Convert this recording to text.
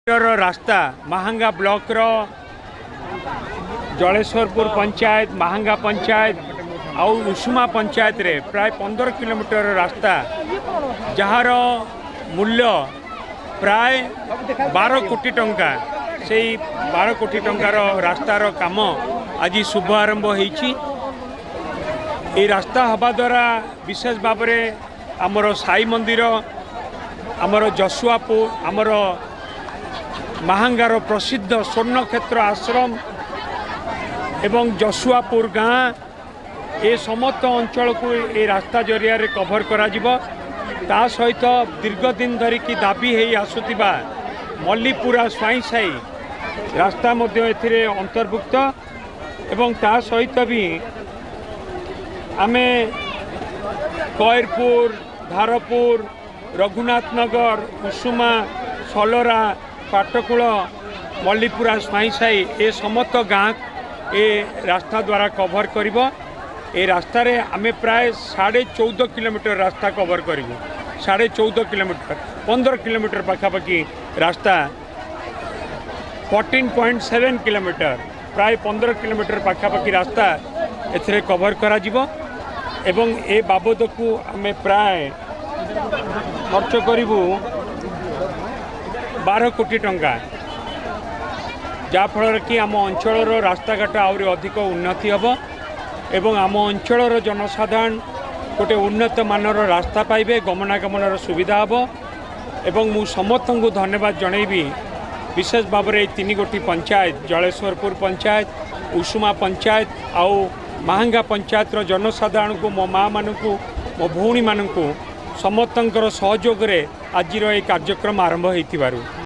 रास्ता महांगा ब्लॉक रो जलेश्वरपुर पंचायत महांगा पंचायत आउ उषुमा पंचायत रे प्राय 15 किलोमीटर रास्ता जार मूल्य प्राय 12 कोटी टंका से 12 कोटी टंकार रास्तार काम आज शुभ आरंभ होईछि। ये रास्ता हवा द्वारा विशेष भाव में आमर साई मंदिर आमर जसुआपुर आमर महांगार प्रसिद्ध स्वर्ण क्षेत्र आश्रम एवं जसुआपुर गाँ ए समस्त अंचल को ये रास्ता जरिया रे कभर करा जिवो। ता सहित दीर्घ दिन धरिकी दाबी है आसुतिबा मल्लीपुरा स्वाई साई रास्ता मध्य एथिरे अंतर्भुक्त एवं ता सहित भी आमे कयरपुर धारपुर रघुनाथ नगर उषुमा सलोरा पाटकुल मल्लीपुरा स्वाई साई ए समस्त गाँ ए रास्ता द्वारा कभर करिब। ए रास्ता रे आमे प्राय 14.5 किलोमीटर रास्ता कभर करूँ। 14.5 किलोमीटर 15 किलोमीटर पाखापाखि रास्ता 14.7 किलोमीटर प्राय 15 किलोमीटर पाखापाखि रास्ता एथिरे कभर करा जिवो एवं ए बाबद को आमे प्राय खर्च करिबू 12 कोटी टंका जाफल कि आम अंचल रास्ता घाट आहरी अधिक उन्नति हम एवं आम अंचल जनसाधारण गोटे उन्नत मानर रास्ता पाइबे गमनागमन सुविधा हम एवं मु समस्त को धन्यवाद जनइबी विशेष भाव में 3 गोटी पंचायत जलेश्वरपुर पंचायत उषुमा पंचायत आउ महांगा पंचायत जनसाधारण को मो माँ मान मो भौणी मान समस्त सहयोग आज कार्यक्रम आरंभ हो।